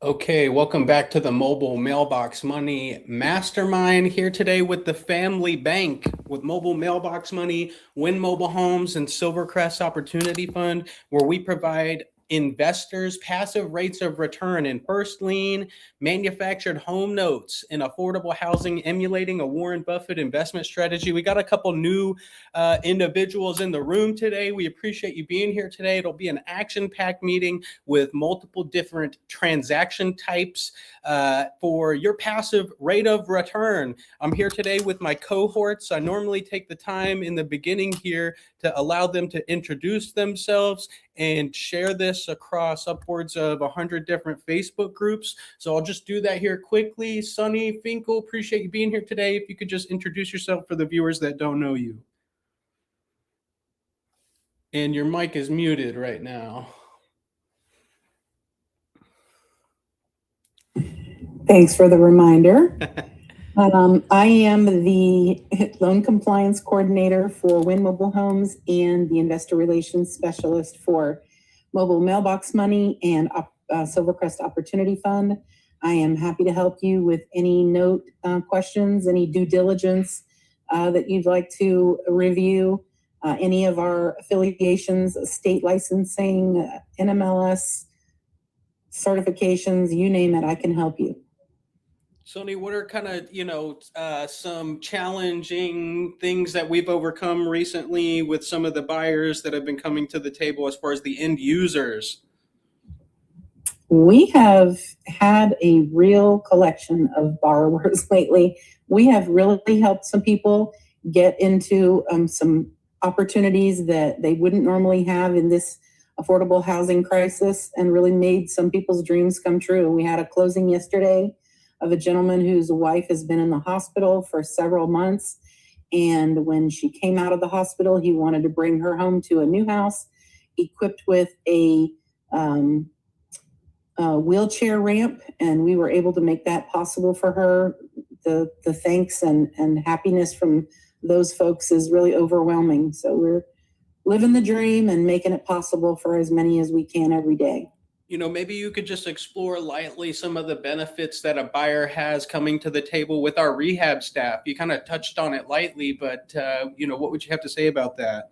Okay, welcome back to the Mobile Mailbox Money Mastermind, here today with the Family Bank with Mobile Mailbox Money, Win Mobile Homes, and Silvercrest Opportunity Fund, where we provide investors passive rates of return in first lien, manufactured home notes, and affordable housing, emulating a Warren Buffett investment strategy. We got a couple new individuals in the room today. We appreciate you being here today. It'll be an action-packed meeting with multiple different transaction types for your passive rate of return. I'm here today with my cohorts. I normally take the time in the beginning here to allow them to introduce themselves and share this across upwards of 100 different Facebook groups. So I'll just do that here quickly. Sonny Finkel, appreciate you being here today. If you could just introduce yourself for the viewers that don't know you. And your mic is muted right now. Thanks for the reminder. I am the loan compliance coordinator for Win Mobile Homes and the investor relations specialist for Mobile Mailbox Money and Silvercrest Opportunity Fund. I am happy to help you with any note questions, any due diligence that you'd like to review, any of our affiliations, state licensing, NMLS, certifications, you name it, I can help you. Sonny, what are kind of, some challenging things that we've overcome recently with some of the buyers that have been coming to the table as far as the end users? We have had a real collection of borrowers lately. We have really helped some people get into some opportunities that they wouldn't normally have in this affordable housing crisis and really made some people's dreams come true. We had a closing yesterday of a gentleman whose wife has been in the hospital for several months. And when she came out of the hospital, he wanted to bring her home to a new house equipped with a wheelchair ramp. And we were able to make that possible for her. The thanks and happiness from those folks is really overwhelming. So we're living the dream and making it possible for as many as we can every day. You know, maybe you could just explore lightly some of the benefits that a buyer has coming to the table with our rehab staff. You kind of touched on it lightly, but, what would you have to say about that?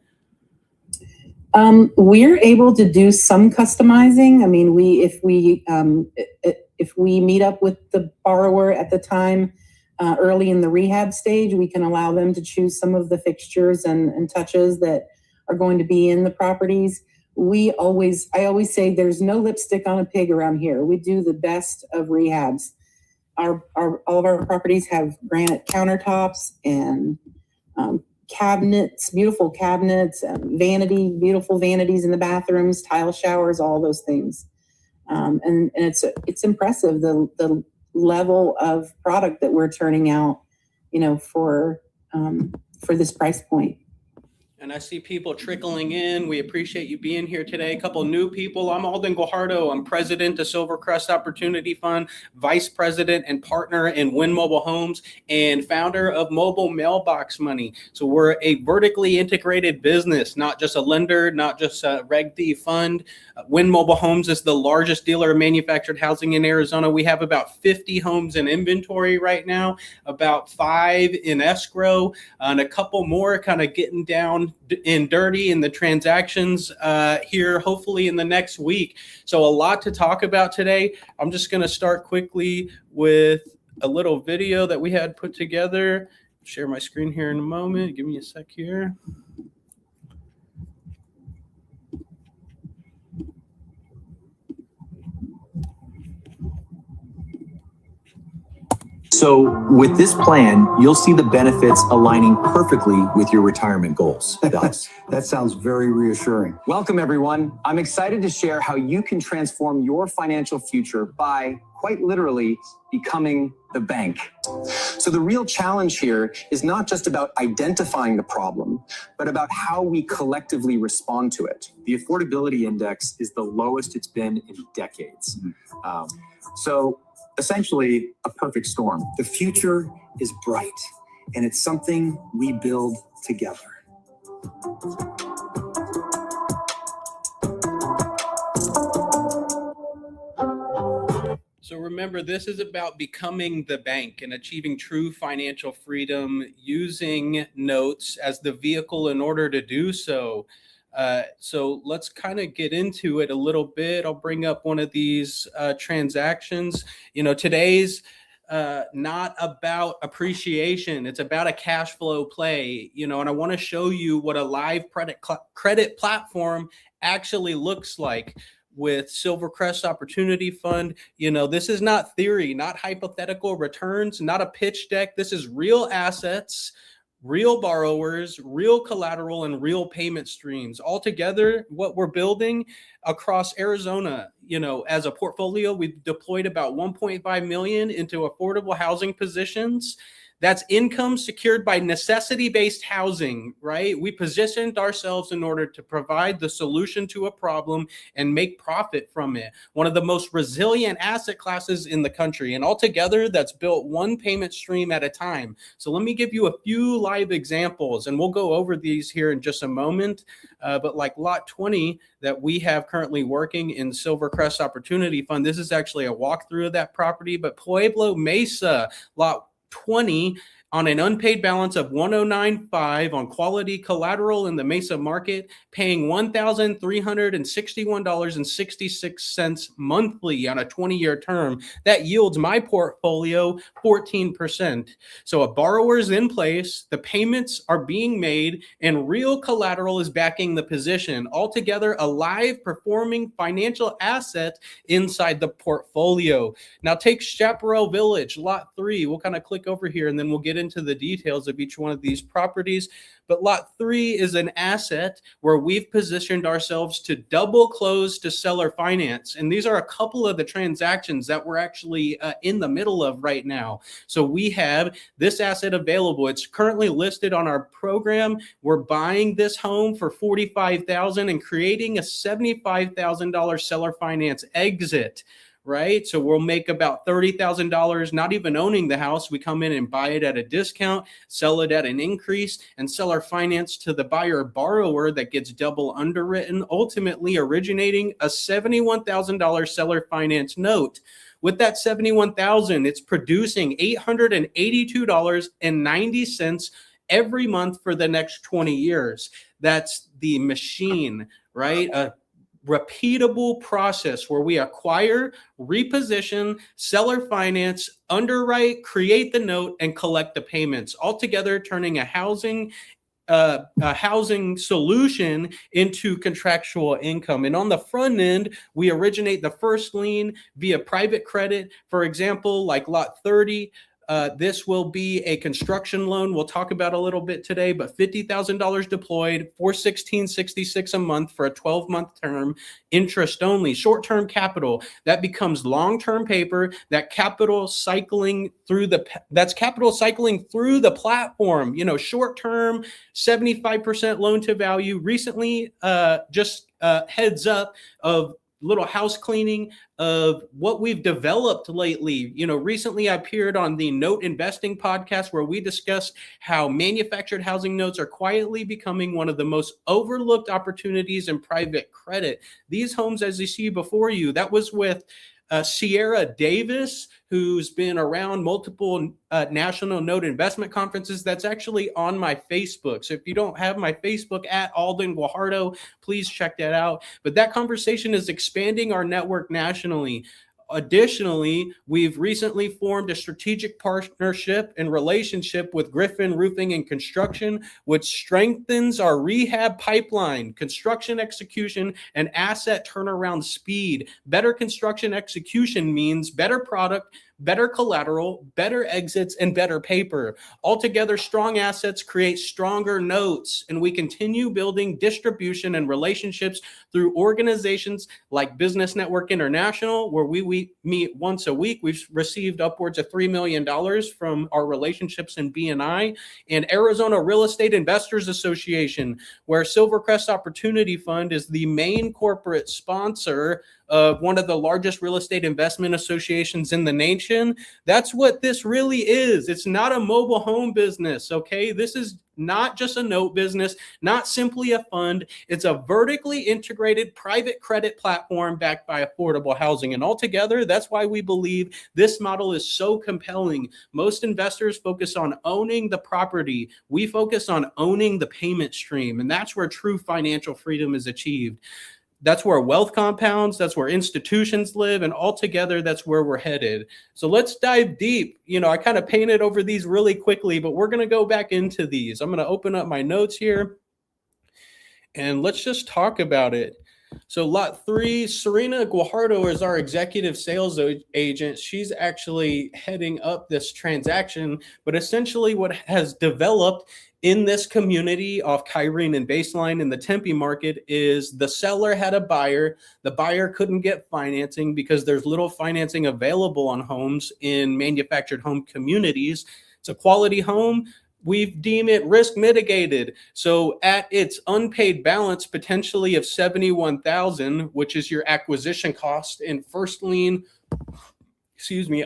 We're able to do some customizing. I mean, if we meet up with the borrower at the time early in the rehab stage, we can allow them to choose some of the fixtures and touches that are going to be in the properties. I always say there's no lipstick on a pig around here. We do the best of rehabs. All of our properties have granite countertops and cabinets, beautiful cabinets, and beautiful vanities in the bathrooms, tile showers, all those things. And it's impressive the level of product that we're turning out, for this price point. And I see people trickling in. We appreciate you being here today. A couple new people. I'm Alden Guajardo. I'm president of Silvercrest Opportunity Fund, vice president and partner in Win Mobile Homes, and founder of Mobile Mailbox Money. So we're a vertically integrated business, not just a lender, not just a Reg D fund. Win Mobile Homes is the largest dealer of manufactured housing in Arizona. We have about 50 homes in inventory right now, about 5 in escrow, and a couple more kind of getting down and dirty in the transactions here, hopefully in the next week. So a lot to talk about today. I'm just going to start quickly with a little video that we had put together. Share my screen here in a moment. Give me a sec here. So with this plan, you'll see the benefits aligning perfectly with your retirement goals. That sounds very reassuring. Welcome, everyone. I'm excited to share how you can transform your financial future by, quite literally, becoming the bank. So the real challenge here is not just about identifying the problem, but about how we collectively respond to it. The affordability index is the lowest it's been in decades. So essentially a perfect storm. The future is bright, and it's something we build together. So Remember, this is about becoming the bank and achieving true financial freedom using notes as the vehicle in order to do so. So let's kind of get into it a little bit. I'll bring up one of these transactions. Today's not about appreciation. It's about a cash flow play, and I want to show you what a live credit platform actually looks like with Silvercrest Opportunity Fund. This is not theory, not hypothetical returns, not a pitch deck. This is real assets, real borrowers, real collateral, and real payment streams. Altogether, what we're building across Arizona, as a portfolio, we've deployed about 1.5 million into affordable housing positions. That's income secured by necessity-based housing, right? We positioned ourselves in order to provide the solution to a problem and make profit from it. One of the most resilient asset classes in the country. And altogether, that's built one payment stream at a time. So let me give you a few live examples, and we'll go over these here in just a moment. But like lot 20 that we have currently working in Silvercrest Opportunity Fund, this is actually a walkthrough of that property. But Pueblo, Mesa, lot 20 on an unpaid balance of 109.5 on quality collateral in the Mesa market, paying $1,361.66 monthly on a 20-year term. That yields my portfolio 14%. So a borrower is in place, the payments are being made, and real collateral is backing the position. Altogether, a live performing financial asset inside the portfolio. Now take Chaparral Village, lot 3. We'll kind of click over here and then we'll get into the details of each one of these properties. But lot 3 is an asset where we've positioned ourselves to double close to seller finance. And these are a couple of the transactions that we're actually in the middle of right now. So we have this asset available. It's currently listed on our program. We're buying this home for $45,000 and creating a $75,000 seller finance exit. Right? So we'll make about $30,000, not even owning the house. We come in and buy it at a discount, sell it at an increase, and sell our finance to the buyer borrower that gets double underwritten, ultimately originating a $71,000 seller finance note. With that $71,000, it's producing $882.90 every month for the next 20 years. That's the machine, right? Repeatable process where we acquire, reposition, seller finance, underwrite, create the note, and collect the payments, altogether turning a housing solution into contractual income. And on the front end, we originate the first lien via private credit. For example, like lot 30, this will be a construction loan we'll talk about a little bit today, but $50,000 deployed, $416.66 a month for a 12-month term, interest only, short-term capital. That becomes long-term paper, that's capital cycling through the platform, short-term, 75% loan to value. Recently, heads up of little house cleaning of what we've developed lately. Recently I appeared on the Note Investing podcast where we discussed how manufactured housing notes are quietly becoming one of the most overlooked opportunities in private credit. These homes, as you see before you, that was with Sierra Davis, who's been around multiple national note investment conferences. That's actually on my Facebook. So if you don't have my Facebook at Alden Guajardo, please check that out. But that conversation is expanding our network nationally. Additionally, we've recently formed a strategic partnership and relationship with Griffin Roofing and Construction, which strengthens our rehab pipeline, construction execution, and asset turnaround speed. Better construction execution means better product, better collateral, better exits, and better paper. Altogether, strong assets create stronger notes, and we continue building distribution and relationships through organizations like Business Network International, where we meet once a week. We've received upwards of $3 million from our relationships in BNI, and Arizona Real Estate Investors Association, where Silvercrest Opportunity Fund is the main corporate sponsor of one of the largest real estate investment associations in the nation. distinction. That's what this really is. It's not a mobile home business, okay? This is not just a note business, not simply a fund. It's a vertically integrated private credit platform backed by affordable housing. And altogether, that's why we believe this model is so compelling. Most investors focus on owning the property. We focus on owning the payment stream. And that's where true financial freedom is achieved. That's where wealth compounds, that's where institutions live, and altogether, that's where we're headed. So let's dive deep. I kind of painted over these really quickly, but we're going to go back into these. I'm going to open up my notes here, and let's just talk about it. So lot 3, Serena Guajardo is our executive sales agent. She's actually heading up this transaction, but essentially what has developed in this community off Kyrene and Baseline in the Tempe market is the seller had a buyer. The buyer couldn't get financing because there's little financing available on homes in manufactured home communities. It's a quality home. We deem it risk mitigated. So at its unpaid balance, potentially of $71,000, which is your acquisition cost in first-lien,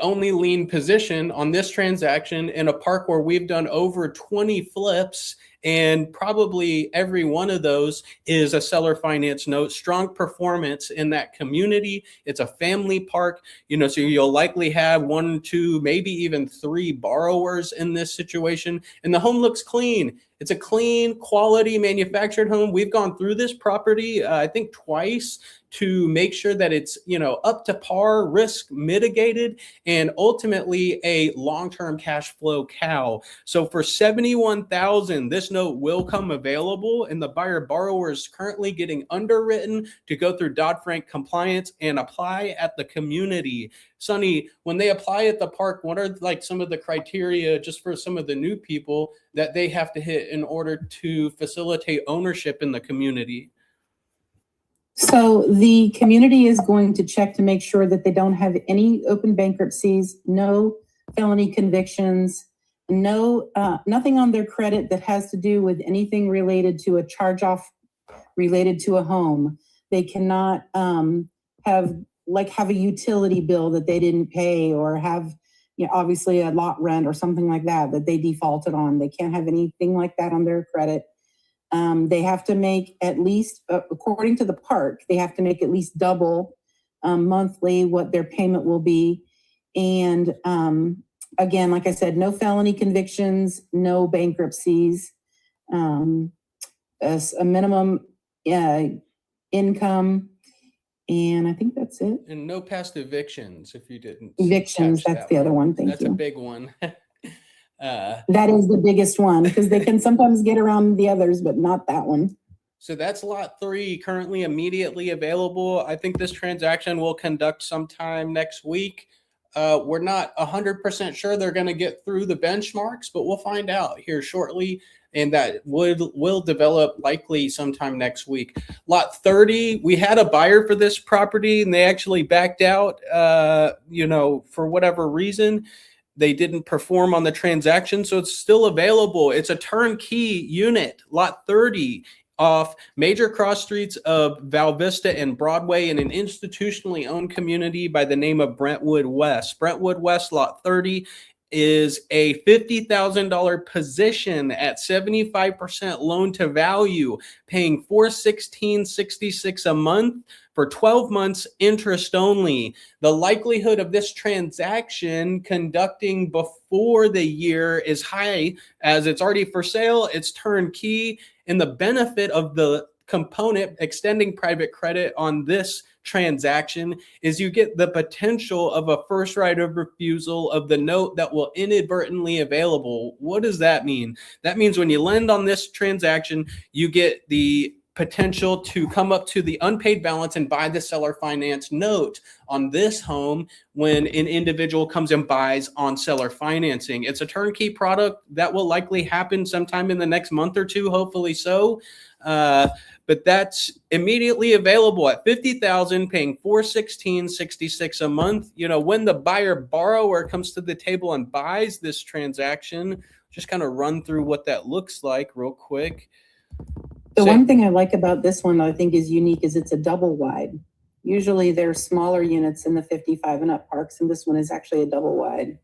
only lien position on this transaction in a park where we've done over 20 flips, and probably every one of those is a seller finance note. Strong performance in that community. It's a family park, so you'll likely have 1, 2, maybe even 3 borrowers in this situation. And the home looks clean. It's a clean, quality manufactured home. We've gone through this property, I think twice, to make sure that it's, up to par, risk mitigated, and ultimately a long-term cash flow cow. So for $71,000, this note will come available, and the buyer borrower is currently getting underwritten to go through Dodd-Frank compliance and apply at the community. Sonny, when they apply at the park, what are some of the criteria just for some of the new people that they have to hit in order to facilitate ownership in the community? So the community is going to check to make sure that they don't have any open bankruptcies, no felony convictions, nothing on their credit that has to do with anything related to a charge-off related to a home. They cannot have a utility bill that they didn't pay, or have obviously a lot rent or something like that they defaulted on. They can't have anything like that on their credit. They have to make at least, according to the park, they have to make at least double monthly what their payment will be. And again, like I said, no felony convictions, no bankruptcies, a minimum income. And I think that's it. And no past evictions, if you didn't. Evictions, that's the other one. Thank you. That's a big one. That is the biggest one, because they can sometimes get around the others, but not that one. So that's lot 3, currently immediately available. I think this transaction will conduct sometime next week. We're not 100% sure they're going to get through the benchmarks, but we'll find out here shortly. And that will develop likely sometime next week. Lot 30, we had a buyer for this property, and they actually backed out, for whatever reason. They didn't perform on the transaction, so it's still available. It's a turnkey unit, lot 30, off major cross streets of Val Vista and Broadway in an institutionally owned community by the name of Brentwood West. Brentwood West, lot 30, is a $50,000 position at 75% loan to value, paying $416.66 a month for 12 months interest only. The likelihood of this transaction conducting before the year is high, as it's already for sale, it's turnkey, and the benefit of the component extending private credit on this transaction is you get the potential of a first right of refusal of the note that will inadvertently available. What does that mean? That means when you lend on this transaction, you get the potential to come up to the unpaid balance and buy the seller finance note on this home when an individual comes and buys on seller financing. It's a turnkey product that will likely happen sometime in the next month or two, hopefully so. But that's immediately available at $50,000, paying $416.66 a month. When the buyer borrower comes to the table and buys this transaction, just kind of run through what that looks like real quick. The one thing I like about this one that I think is unique is it's a double wide. Usually there's smaller units in the 55 and up parks, and this one is actually a double wide.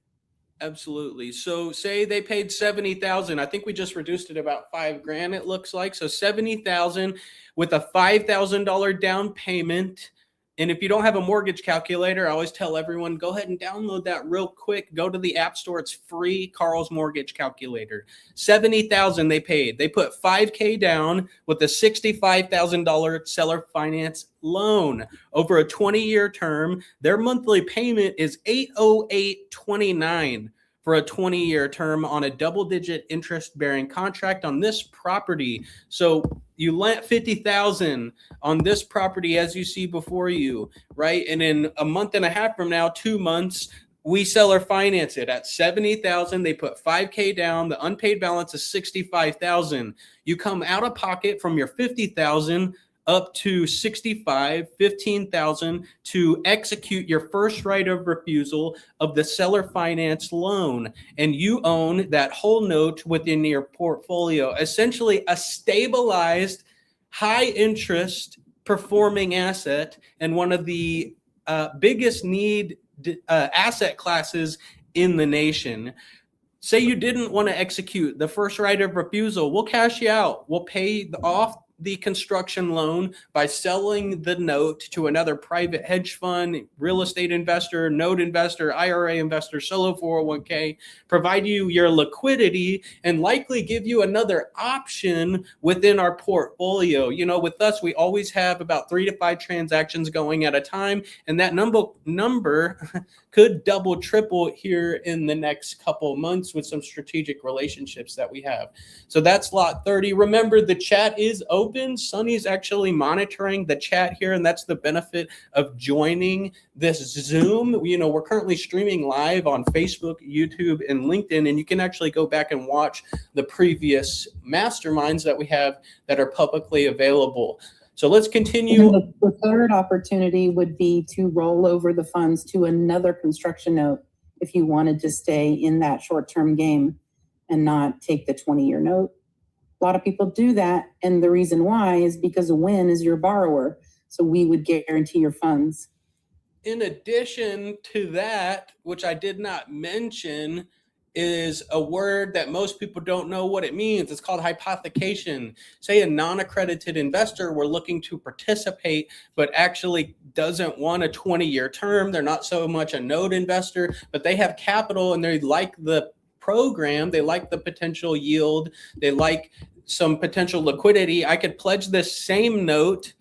Absolutely. So say they paid 70,000. I think we just reduced it about $5,000, it looks like. So 70,000 with a $5,000 down payment. And if you don't have a mortgage calculator, I always tell everyone, go ahead and download that real quick. Go to the App Store. It's free. Carl's Mortgage Calculator. 70,000 they paid. They put $5,000 down with a $65,000 seller finance loan over a 20-year term. Their monthly payment is $808.29 for a 20-year term on a double-digit interest-bearing contract on this property. So you lent $50,000 on this property, as you see before you, right? And in a month and a half from now, 2 months, we seller finance it at $70,000. They put $5,000 down. The unpaid balance is $65,000. You come out of pocket from your $50,000 up to $15,000 to execute your first right of refusal of the seller finance loan. And you own that whole note within your portfolio, essentially a stabilized, high interest performing asset and one of the biggest need asset classes in the nation. Say you didn't want to execute the first right of refusal, we'll cash you out. We'll pay off the construction loan by selling the note to another private hedge fund, real estate investor, note investor, IRA investor, solo 401k, provide you your liquidity and likely give you another option within our portfolio. You know, with us, we always have about 3 to 5 transactions going at a time, and that number could double, triple here in the next couple of months with some strategic relationships that we have. So that's lot 30. Remember, the chat is open. Sunny's actually monitoring the chat here, and that's the benefit of joining this Zoom. You know, we're currently streaming live on Facebook, YouTube, and LinkedIn, and you can actually go back and watch the previous masterminds that we have that are publicly available. So let's continue. The third opportunity would be to roll over the funds to another construction note if you wanted to stay in that short-term game and not take the 20-year note. A lot of people do that, and the reason why is because Win is your borrower, so we would guarantee your funds. In addition to that, which I did not mention, is a word that most people don't know what it means. It's called hypothecation. Say a non-accredited investor were looking to participate, but actually doesn't want a 20-year term. They're not so much a note investor, but they have capital and they like the program. They like the potential yield. They like some potential liquidity. I could pledge this same note,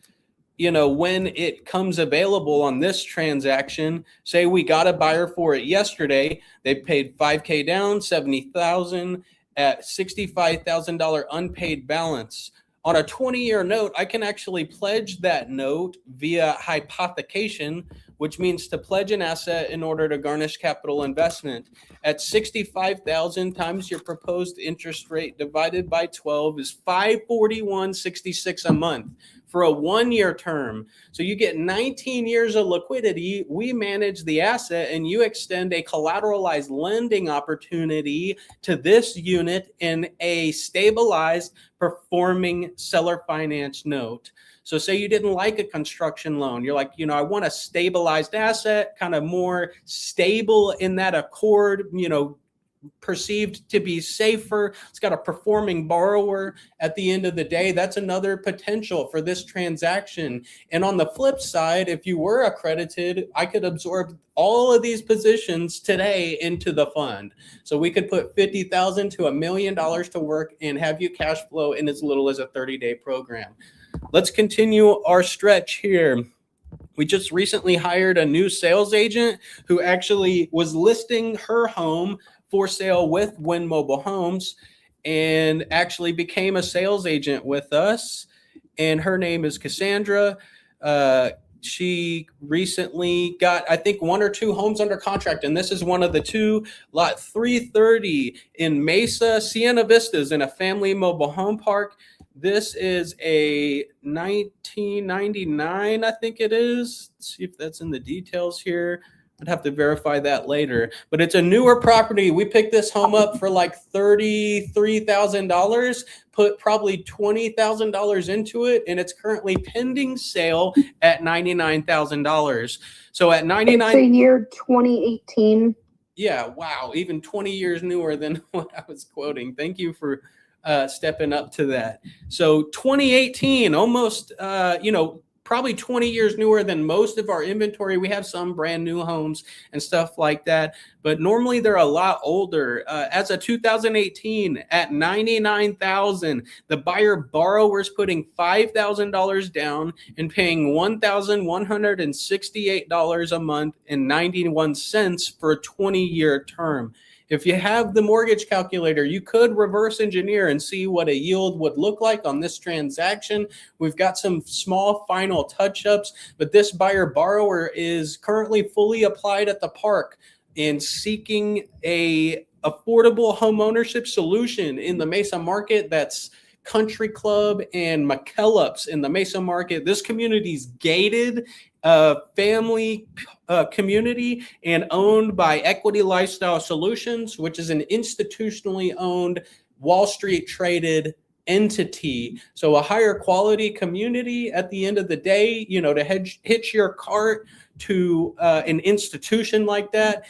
you know, when it comes available on this transaction. Say we got a buyer for it yesterday. They paid $5,000 down, $70,000 at $65,000 unpaid balance. On a 20-year note, I can actually pledge that note via hypothecation, which means to pledge an asset in order to garnish capital investment. At $65,000 times your proposed interest rate divided by 12 is $541.66 a month for a 1-year term. So you get 19 years of liquidity. We manage the asset and you extend a collateralized lending opportunity to this unit in a stabilized performing seller finance note. So say you didn't like a construction loan. You're like, you know, I want a stabilized asset, kind of more stable in that accord, you know, perceived to be safer. It's got a performing borrower at the end of the day. That's another potential for this transaction. And on the flip side, if you were accredited, I could absorb all of these positions today into the fund. So we could put $50,000 to $1 million to work and have you cash flow in as little as a 30-day program. Let's continue our stretch here. We just recently hired a new sales agent who actually was listing her home for sale with Win Mobile Homes and actually became a sales agent with us. And her name is Cassandra. She recently got, I think, 1 or 2 homes under contract. And this is one of the 2, lot 330 in Mesa, Siena Vistas, in a family mobile home park. This is a 1999, I think it is. Let's see if that's in the details here. I'd have to verify that later, but it's a newer property. We picked this home up for like $33,000, put probably $20,000 into it, and it's currently pending sale at $99,000. So at 99, It's a year 2018. yeah, wow, even 20 years newer than what I was quoting. Thank you for stepping up to that. So 2018, almost, probably 20 years newer than most of our inventory. We have some brand new homes and stuff like that, but normally they're a lot older. As of 2018, at 99,000, the buyer borrower's putting $5,000 down and paying $1,168 a month and 91 cents for a 20-year term. If you have the mortgage calculator, you could reverse engineer and see what a yield would look like on this transaction. We've got some small final touch-ups, but this buyer borrower is currently fully applied at the park and seeking a affordable homeownership solution in the Mesa market. That's Country Club and McKellips in the Mesa market. This community's gated, family community and owned by Equity Lifestyle Solutions, which is an institutionally owned, Wall Street traded entity. So a higher quality community at the end of the day, to hitch your cart to an institution like that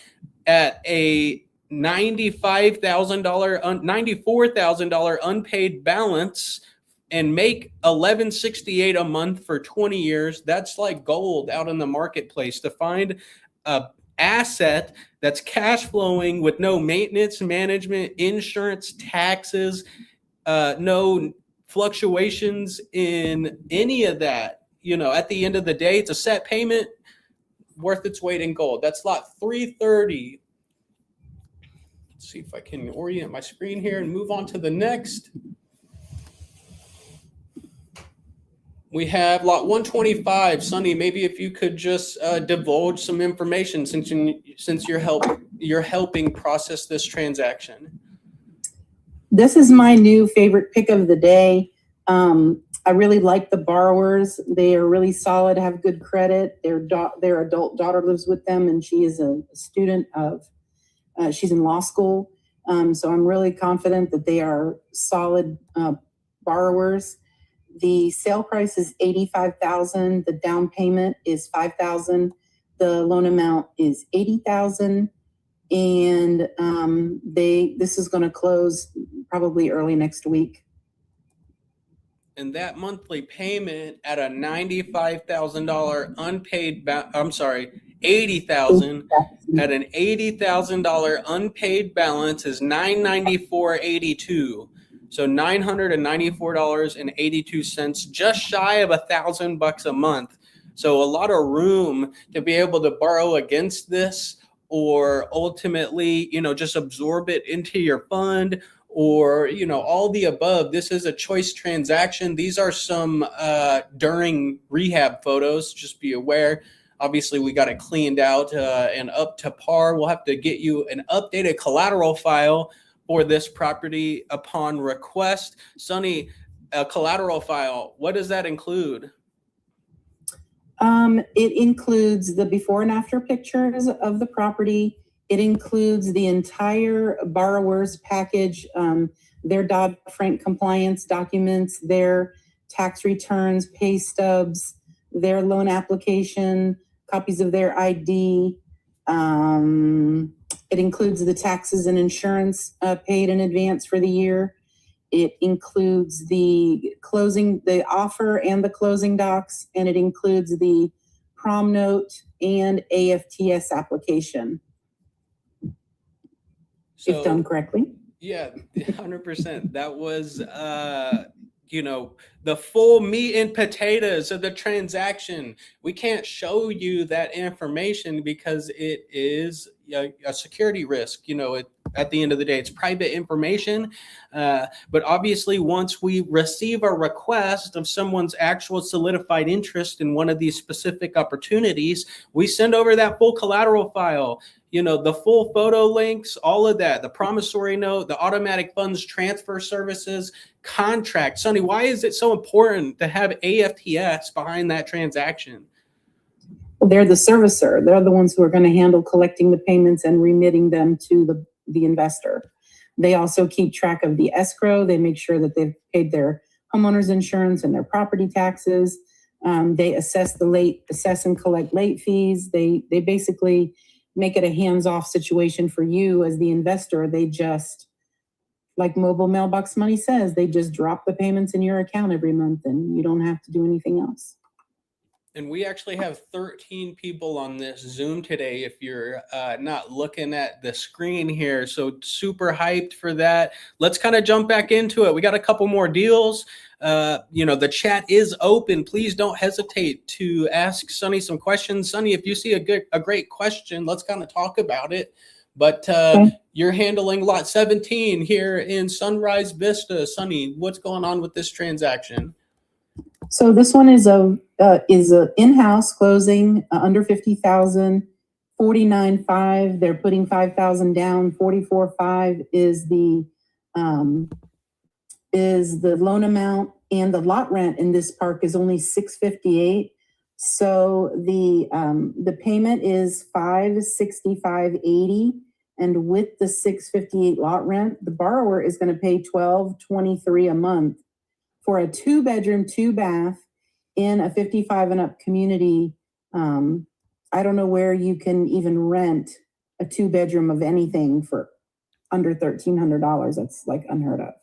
at a $94,000 unpaid balance and make $1,168 a month for 20 years. That's like gold out in the marketplace. To find a asset that's cash flowing with no maintenance, management, insurance, taxes, no fluctuations in any of that. At the end of the day, it's a set payment worth its weight in gold. That's lot 330. Let's see if I can orient my screen here and move on to the next. We have lot 125. Sonny, maybe if you could just divulge some information since you're helping process this transaction. This is my new favorite pick of the day. I really like the borrowers. They are really solid, have good credit. Their adult daughter lives with them, and she is a student of, she's in law school. So I'm really confident that they are solid borrowers. The sale price is $85,000. The down payment is $5,000. The loan amount is $80,000, and this is going to close probably early next week. And that monthly payment at a $95,000 unpaid, $80,000 at an $80,000 unpaid balance is $994.82. So $994.82, just shy of $1,000 a month. So a lot of room to be able to borrow against this, or ultimately, just absorb it into your fund, or, all the above. This is a choice transaction. These are some during rehab photos. Just be aware. Obviously, we got it cleaned out and up to par. We'll have to get you an updated collateral file for this property upon request. Sonny, a collateral file, what does that include? It includes the before and after pictures of the property. It includes the entire borrower's package, their Dodd-Frank compliance documents, their tax returns, pay stubs, their loan application, copies of their ID. It includes the taxes and insurance paid in advance for the year. It includes the offer and the closing docs, and it includes the prom note and AFTS application. So, if done correctly. Yeah, 100%. That was, the full meat and potatoes of the transaction. We can't show you that information because it is a security risk. At the end of the day, it's private information. But obviously, once we receive a request of someone's actual solidified interest in one of these specific opportunities, we send over that full collateral file. The full photo links, all of that, the promissory note, the automatic funds transfer services, contract. Sonny, why is it so important to have AFTS behind that transaction? Well, they're the servicer. They're the ones who are going to handle collecting the payments and remitting them to the investor. They also keep track of the escrow. They make sure that they've paid their homeowner's insurance and their property taxes. They assess and collect late fees. They basically make it a hands-off situation for you as the investor. They just, like Mobile Mailbox Money says, they just drop the payments in your account every month and you don't have to do anything else. And we actually have 13 people on this Zoom today if you're not looking at the screen here. So super hyped for that. Let's kind of jump back into it. We got a couple more deals. The chat is open. Please don't hesitate to ask Sunny some questions. Sunny, if you see a great question, let's kind of talk about it. But you're handling lot 17 here in Sunrise Vista. Sunny, what's going on with this transaction? So this one is a in-house closing under 50,000, 49.5. They're putting 5,000 down. 44.5 is the loan amount, and the lot rent in this park is only $658. So the payment is $565.80, and with the $658 lot rent, the borrower is going to pay $1,223 a month for a 2-bedroom, 2-bath in a 55 and up community. I don't know where you can even rent a 2-bedroom of anything for under $1,300. That's like unheard of.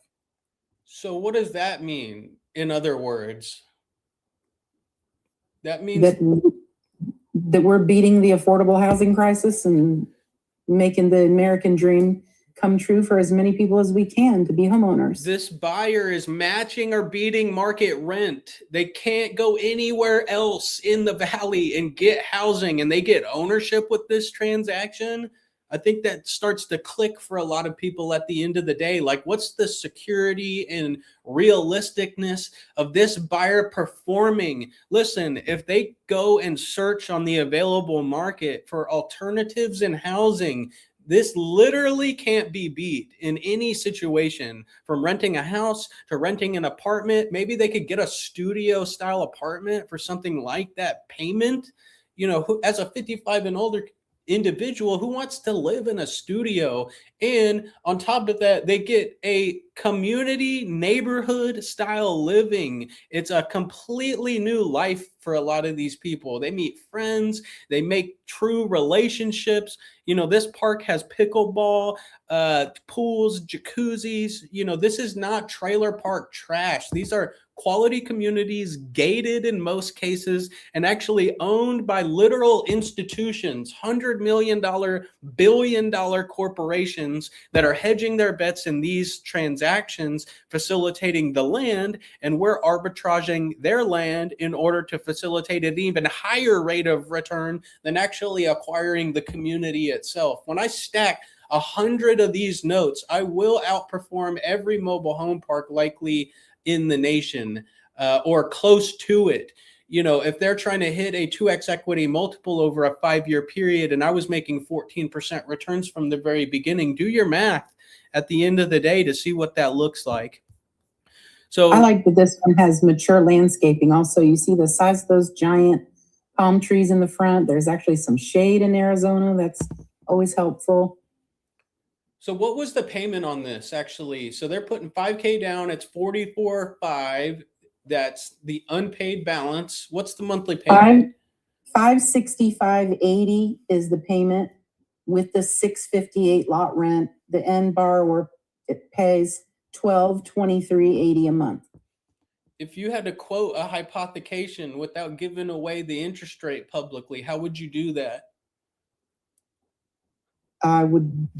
So what does that mean? In other words, that means that we're beating the affordable housing crisis and making the American dream come true for as many people as we can to be homeowners. This buyer is matching or beating market rent. They can't go anywhere else in the valley and get housing, and they get ownership with this transaction. I think that starts to click for a lot of people at the end of the day. Like, what's the security and realisticness of this buyer performing? Listen, if they go and search on the available market for alternatives in housing, this literally can't be beat in any situation, from renting a house to renting an apartment. Maybe they could get a studio style apartment for something like that payment. As a 55 and older individual who wants to live in a studio, and on top of that, they get a community neighborhood style living. It's a completely new life for a lot of these people. They meet friends, they make true relationships. This park has pickleball, pools, jacuzzis. This is not trailer park trash. These are quality communities, gated in most cases, and actually owned by literal institutions, $100 million, billion-dollar corporations that are hedging their bets in these transactions, facilitating the land, and we're arbitraging their land in order to facilitate an even higher rate of return than actually acquiring the community itself. When I stack 100 of these notes, I will outperform every mobile home park likely in the nation, or close to it. If they're trying to hit a 2x equity multiple over a 5-year period, and I was making 14% returns from the very beginning, do your math at the end of the day to see what that looks like. So I like that this one has mature landscaping. Also, you see the size of those giant palm trees in the front. There's actually some shade in Arizona. That's always helpful. So what was the payment on this actually? So they're putting $5,000 down. It's $44,500. That's the unpaid balance. What's the monthly payment? $565.80 is the payment with the $658 lot rent. The end borrower, it pays $1,223.80 a month. If you had to quote a hypothecation without giving away the interest rate publicly, how would you do that? I would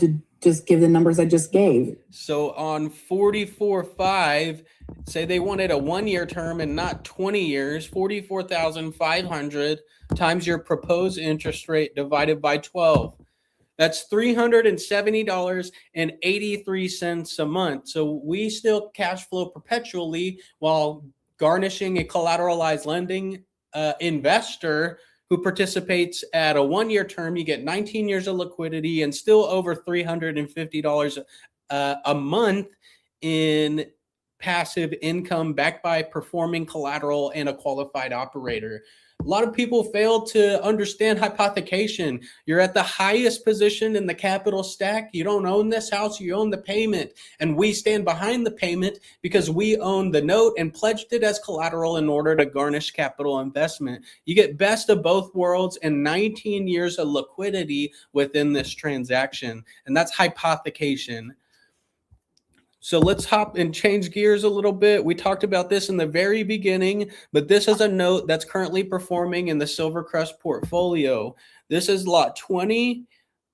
just give the numbers I just gave. So on 44.5, say they wanted a 1-year term and not 20 years, 44,500 times your proposed interest rate divided by 12. That's $370.83 a month. So we still cash flow perpetually while garnishing a collateralized lending investor who participates at a 1-year term. You get 19 years of liquidity and still over $350 a month in passive income backed by performing collateral and a qualified operator. A lot of people fail to understand hypothecation. You're at the highest position in the capital stack. You don't own this house, you own the payment. And we stand behind the payment because we own the note and pledged it as collateral in order to garnish capital investment. You get best of both worlds and 19 years of liquidity within this transaction. And that's hypothecation. So let's hop and change gears a little bit. We talked about this in the very beginning, but this is a note that's currently performing in the Silvercrest portfolio. This is lot 20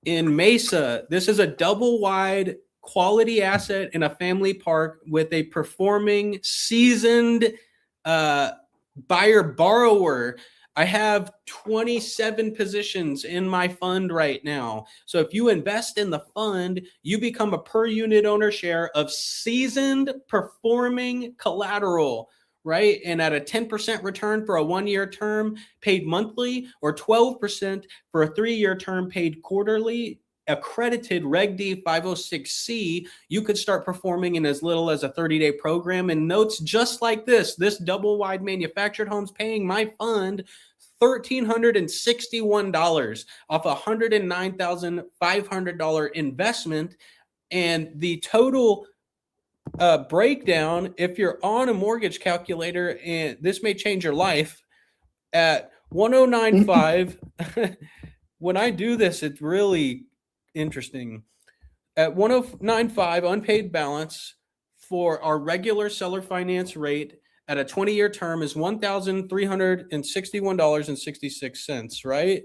in Mesa. This is a double wide quality asset in a family park with a performing seasoned buyer borrower. I have 27 positions in my fund right now. So if you invest in the fund, you become a per unit owner share of seasoned performing collateral, right? And at a 10% return for a 1-year term paid monthly, or 12% for a 3-year term paid quarterly, accredited Reg D 506C, you could start performing in as little as a 30-day program. And notes just like this double wide manufactured homes paying my fund $1,361 off a $109,500 investment. And the total breakdown, if you're on a mortgage calculator, and this may change your life, at 1095, when I do this, it's really interesting. At 1095 unpaid balance for our regular seller finance rate at a 20-year term is $1,361.66, right?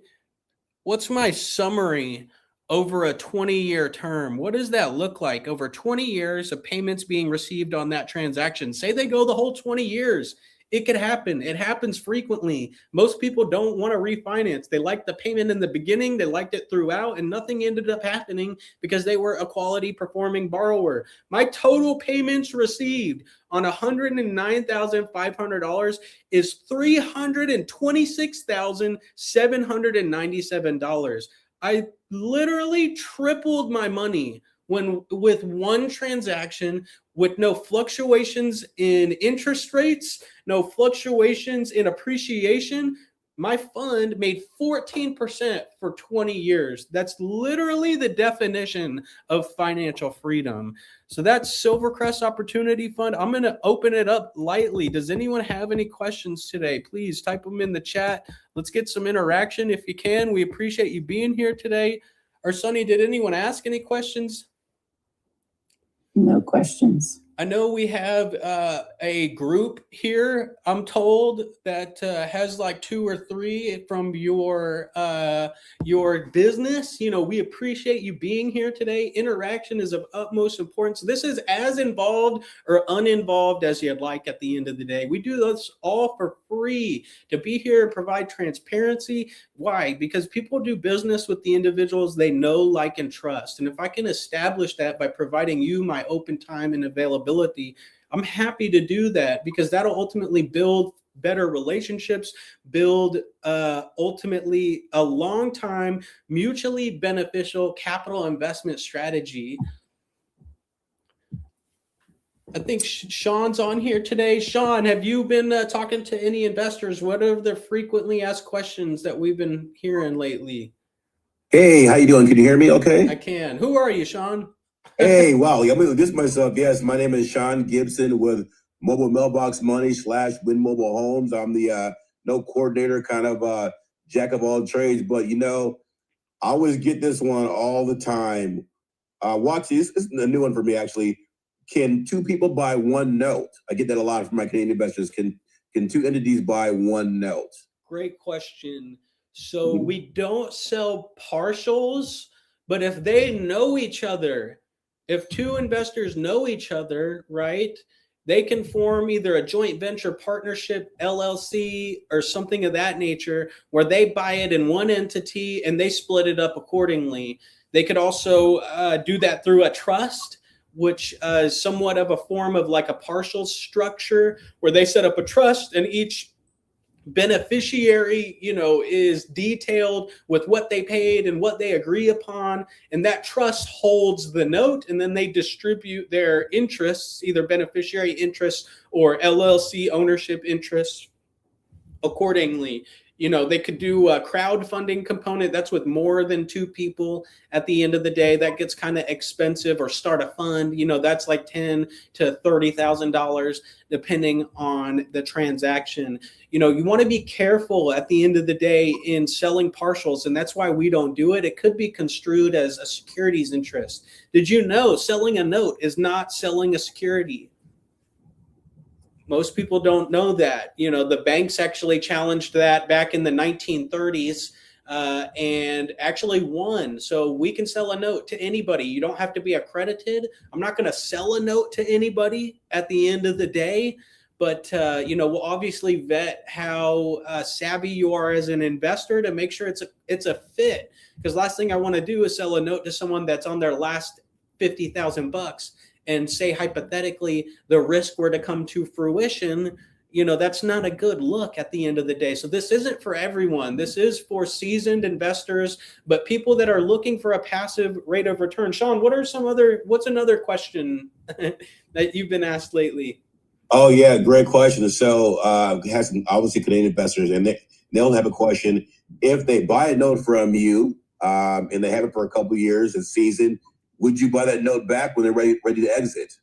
What's my summary over a 20-year term? What does that look like over 20 years of payments being received on that transaction? Say they go the whole 20 years. It could happen. It happens frequently. Most people don't want to refinance. They like the payment in the beginning. They liked it throughout, and nothing ended up happening because they were a quality performing borrower. My total payments received on $109,500 is $326,797. I literally tripled my money with one transaction, with no fluctuations in interest rates, no fluctuations in appreciation. My fund made 14% for 20 years. That's literally the definition of financial freedom. So that's Silvercrest Opportunity Fund. I'm going to open it up lightly. Does anyone have any questions today? Please type them in the chat. Let's get some interaction if you can. We appreciate you being here today. Or Sonny, did anyone ask any questions? No questions. I know we have a group here, I'm told, that has like 2 or 3 from your business. You know, we appreciate you being here today. Interaction is of utmost importance. This is as involved or uninvolved as you'd like at the end of the day. We do this all for free to be here and provide transparency. Why? Because people do business with the individuals they know, like, and trust. And if I can establish that by providing you my open time and availability, I'm happy to do that, because that'll ultimately build better relationships, build ultimately a long-time mutually beneficial capital investment strategy. I think Sean's on here today. Sean, have you been talking to any investors? What are the frequently asked questions that we've been hearing lately? Hey, how you doing? Can you hear me okay? I can. Who are you, Sean? Hey, wow. I'm going to introduce myself. Yes, my name is Sean Gibson with Mobile Mailbox Money / Win Mobile Homes. I'm the no coordinator, kind of jack of all trades. But, you know, I always get this one all the time. Watch this. This is a new one for me, actually. Can 2 people buy one note? I get that a lot from my Canadian investors. Can 2 entities buy one note? Great question. So we don't sell partials, but if they know each other, if 2 investors know each other, right, they can form either a joint venture partnership, LLC, or something of that nature, where they buy it in one entity and they split it up accordingly. They could also do that through a trust, which is somewhat of a form of like a partial structure, where they set up a trust and each beneficiary, you know, is detailed with what they paid and what they agree upon, and that trust holds the note, and then they distribute their interests, either beneficiary interests or LLC ownership interests, accordingly. They could do a crowdfunding component. That's with more than 2 people at the end of the day. That gets kind of expensive, or start a fund. That's like $10,000 to $30,000 depending on the transaction. You want to be careful at the end of the day in selling partials, and that's why we don't do it. It could be construed as a securities interest. Did you know selling a note is not selling a security? Most people don't know that. The banks actually challenged that back in the 1930s and actually won. So we can sell a note to anybody. You don't have to be accredited. I'm not going to sell a note to anybody at the end of the day. But, we'll obviously vet how savvy you are as an investor to make sure it's a fit. Because last thing I want to do is sell a note to someone that's on their last $50,000 and say hypothetically the risk were to come to fruition. That's not a good look at the end of the day. So this isn't for everyone. This is for seasoned investors, but people that are looking for a passive rate of return. Sean, what's another question that you've been asked lately? Oh yeah, great question. So has some obviously Canadian investors, and they'll have a question. If they buy a note from you and they have it for a couple of years and seasoned, would you buy that note back when they're ready to exit?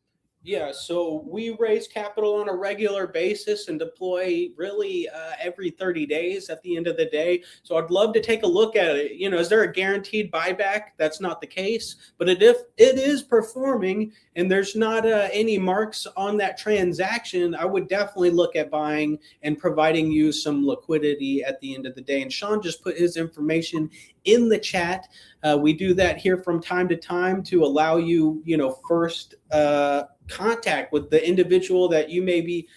Yeah, so we raise capital on a regular basis and deploy really every 30 days at the end of the day. So I'd love to take a look at it. Is there a guaranteed buyback? That's not the case. But if it is performing and there's not any marks on that transaction, I would definitely look at buying and providing you some liquidity at the end of the day. And Sean just put his information in the chat. We do that here from time to time to allow you, first contact with the individual that you maybe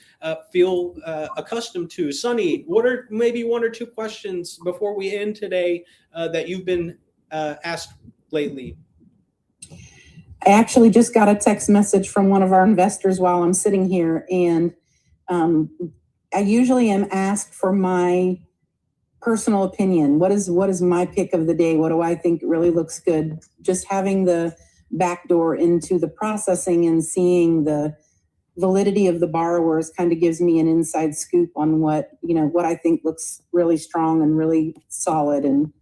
feel accustomed to. Sonny, what are maybe 1 or 2 questions before we end today that you've been asked lately? I actually just got a text message from one of our investors while I'm sitting here, and I usually am asked for my personal opinion. What is my pick of the day? What do I think really looks good? Just having the backdoor into the processing and seeing the validity of the borrowers kind of gives me an inside scoop on what I think looks really strong and really solid. And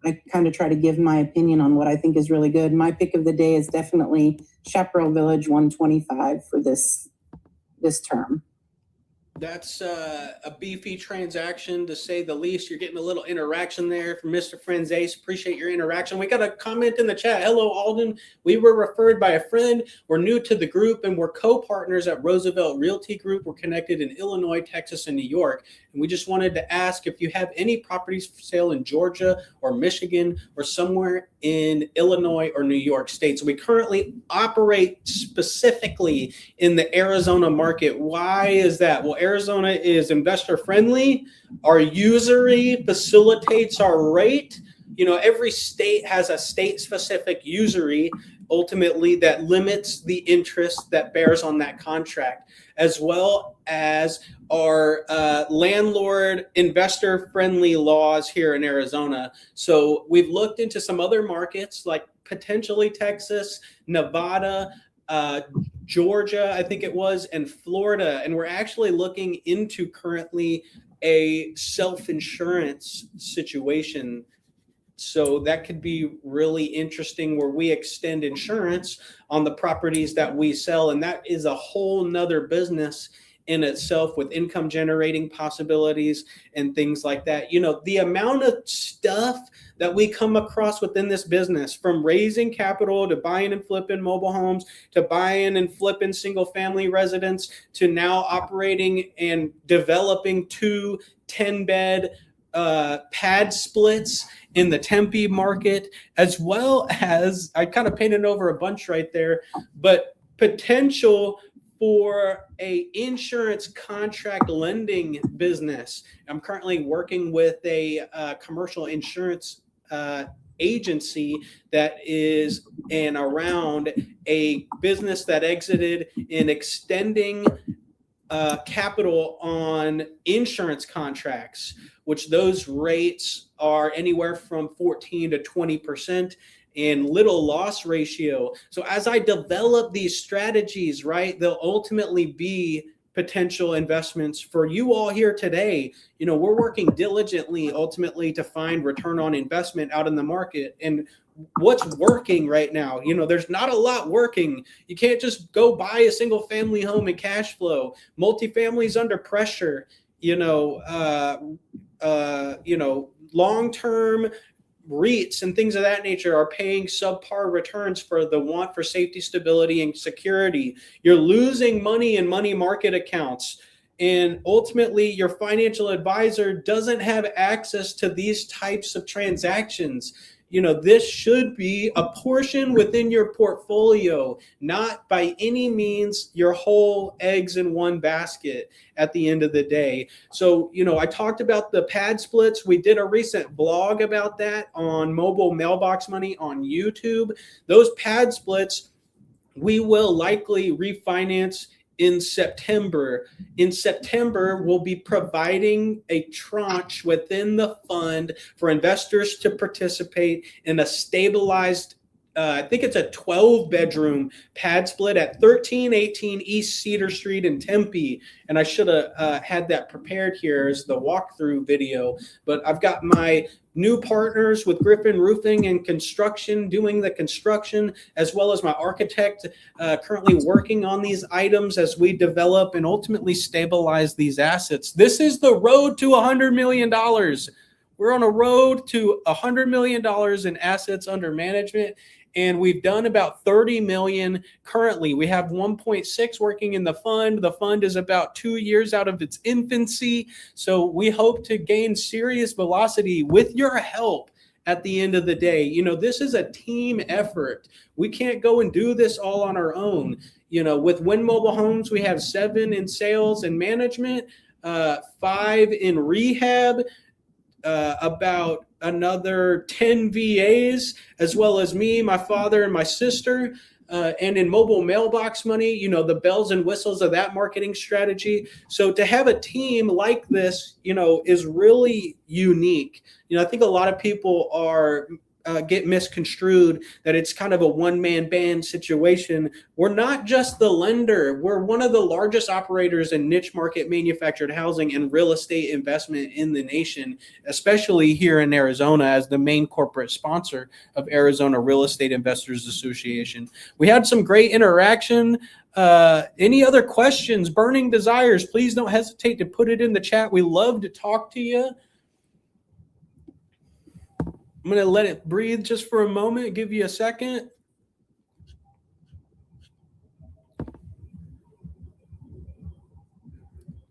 I kind of try to give my opinion on what I think is really good. My pick of the day is definitely Chaparral Village 125 for this term. That's a beefy transaction, to say the least. You're getting a little interaction there from Mr. Franzese. Appreciate your interaction. We got a comment in the chat. Hello, Alden. We were referred by a friend. We're new to the group, and we're co-partners at Roosevelt Realty Group. We're connected in Illinois, Texas, and New York. And we just wanted to ask if you have any properties for sale in Georgia or Michigan or somewhere in Illinois or New York State. So we currently operate specifically in the Arizona market. Why is that? Well, Arizona is investor friendly. Our usury facilitates our rate. Every state has a state specific usury ultimately that limits the interest that bears on that contract, as well as our landlord investor friendly laws here in Arizona. So we've looked into some other markets like potentially Texas, Nevada, Georgia, I think it was, and Florida. And we're actually looking into currently a self-insurance situation. So that could be really interesting, where we extend insurance on the properties that we sell. And that is a whole nother business in itself, with income generating possibilities and things like that. The amount of stuff that we come across within this business, from raising capital to buying and flipping mobile homes, to buying and flipping single family residents, to now operating and developing 2 10-bed pad splits in the Tempe market, as well as, I kind of painted over a bunch right there, but potential for a insurance contract lending business. I'm currently working with a commercial insurance agency that is in around a business that exited in extending capital on insurance contracts, which those rates are anywhere from 14 to 20% and little loss ratio. So as I develop these strategies, right, they'll ultimately be potential investments for you all here today. You know, we're working diligently ultimately to find return on investment out in the market. And what's working right now, you know, there's not a lot working. You can't just go buy a single family home and cash flow. Multifamily's under pressure, long-term REITs and things of that nature are paying subpar returns for the want for safety, stability, and security. You're losing money in money market accounts. And ultimately, your financial advisor doesn't have access to these types of transactions. You know, this should be a portion within your portfolio, not by any means your whole eggs in one basket at the end of the day. So, you know, I talked about the pad splits. We did a recent blog about that on Mobile Mailbox Money on YouTube. Those pad splits, we will likely refinance in September. In September, we'll be providing a tranche within the fund for investors to participate in a stabilized, I think it's a 12-bedroom pad split at 1318 East Cedar Street in Tempe. And I should have had that prepared here as the walkthrough video. But I've got my new partners with Griffin Roofing and Construction doing the construction, as well as my architect currently working on these items as we develop and ultimately stabilize these assets. This is the road to $100 million. We're on a road to $100 million in assets under management. And we've done about 30 million currently. We have 1.6 working in the fund. The fund is about 2 years out of its infancy. So we hope to gain serious velocity with your help at the end of the day. You know, this is a team effort. We can't go and do this all on our own. You know, with Win Mobile Homes, we have 7 in sales and management, 5 in rehab, about another 10 VAs, as well as me, my father, and my sister. And in Mobile Mailbox Money, you know, the bells and whistles of that marketing strategy. So to have a team like this, you know, is really unique. You know, I think a lot of people are get misconstrued that it's kind of a one-man band situation. We're not just the lender. We're one of the largest operators in niche market manufactured housing and real estate investment in the nation, especially here in Arizona as the main corporate sponsor of Arizona Real Estate Investors Association. We had some great interaction. Any other questions, burning desires, please don't hesitate to put it in the chat. We love to talk to you. I'm going to let it breathe just for a moment, give you a second.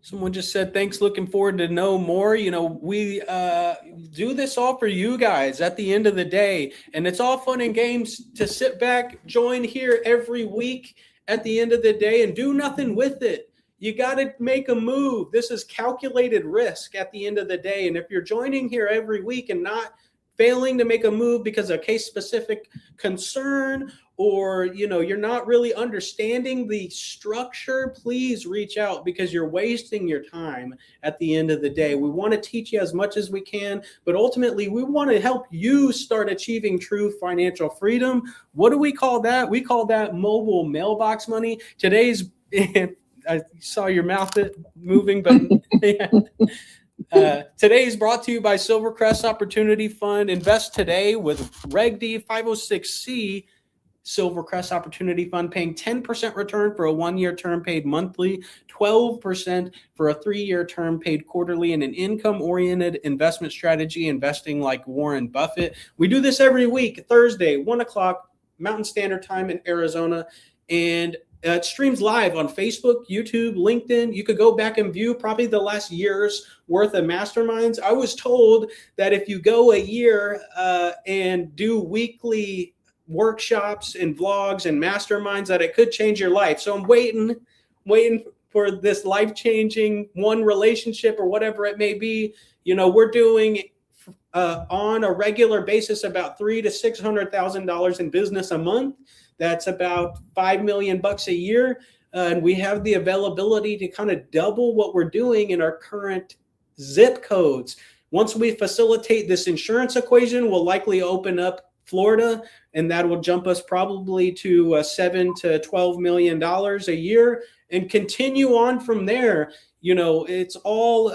Someone just said, thanks, looking forward to know more. You know, we do this all for you guys at the end of the day. And it's all fun and games to sit back, join here every week at the end of the day and do nothing with it. You got to make a move. This is calculated risk at the end of the day. And if you're joining here every week and not failing to make a move because of case specific concern, or, you know, you're not really understanding the structure, please reach out because you're wasting your time at the end of the day. We want to teach you as much as we can, but ultimately we want to help you start achieving true financial freedom. What do we call that? We call that mobile mailbox money. Today's, I saw your mouth moving, but yeah. Today is brought to you by Silvercrest Opportunity Fund. Invest today with Reg D 506C Silvercrest Opportunity Fund, paying 10% return for a 1-year term paid monthly, 12% for a 3-year term paid quarterly, and an income-oriented investment strategy, investing like Warren Buffett. We do this every week, Thursday, 1 o'clock Mountain Standard Time in Arizona, and it streams live on Facebook, YouTube, LinkedIn. You could go back and view probably the last year's worth of masterminds. I was told that if you go a year and do weekly workshops and vlogs and masterminds, that it could change your life. So I'm waiting for this life-changing one relationship or whatever it may be. You know, we're doing on a regular basis about $300,000 to $600,000 in business a month. That's about $5 million a year. And we have the availability to kind of double what we're doing in our current zip codes. Once we facilitate this insurance equation, we'll likely open up Florida, and that will jump us probably to $7 to $12 million a year. and continue on from there. It's all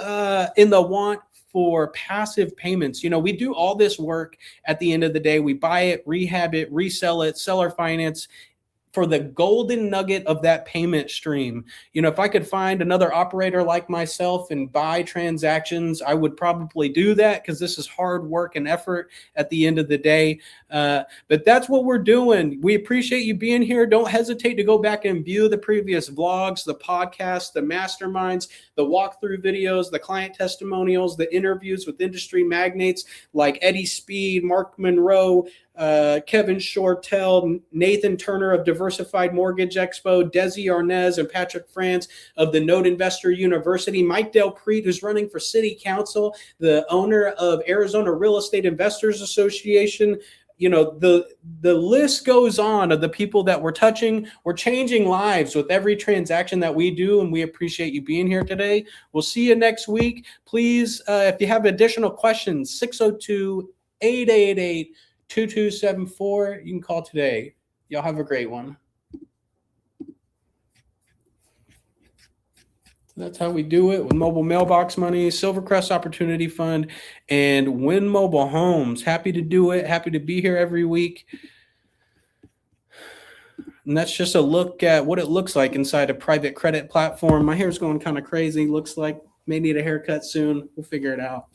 in the want for passive payments. We do all this work at the end of the day. We buy it, rehab it, resell it, seller finance, for the golden nugget of that payment stream. If I could find another operator like myself and buy transactions, I would probably do that, because this is hard work and effort at the end of the day. But that's what we're doing. We appreciate you being here. Don't hesitate to go back and view the previous vlogs, the podcasts, the masterminds, the walkthrough videos, the client testimonials, the interviews with industry magnates like Eddie Speed, Mark Monroe, Kevin Shortell, Nathan Turner of Diversified Mortgage Expo, Desi Arnaz and Patrick France of the Note Investor University, Mike Del Crete, who's running for city council, the owner of Arizona Real Estate Investors Association. The list goes on of the people that we're touching. We're changing lives with every transaction that we do, and we appreciate you being here today. We'll see you next week. Please, if you have additional questions, 602-888-2274. You can call today. Y'all have a great one. That's how we do it with Mobile Mailbox Money, Silvercrest Opportunity Fund, and Win Mobile Homes. Happy to do it. Happy to be here every week. And that's just a look at what it looks like inside a private credit platform. My hair's going kind of crazy. Looks like may need a haircut soon. We'll figure it out.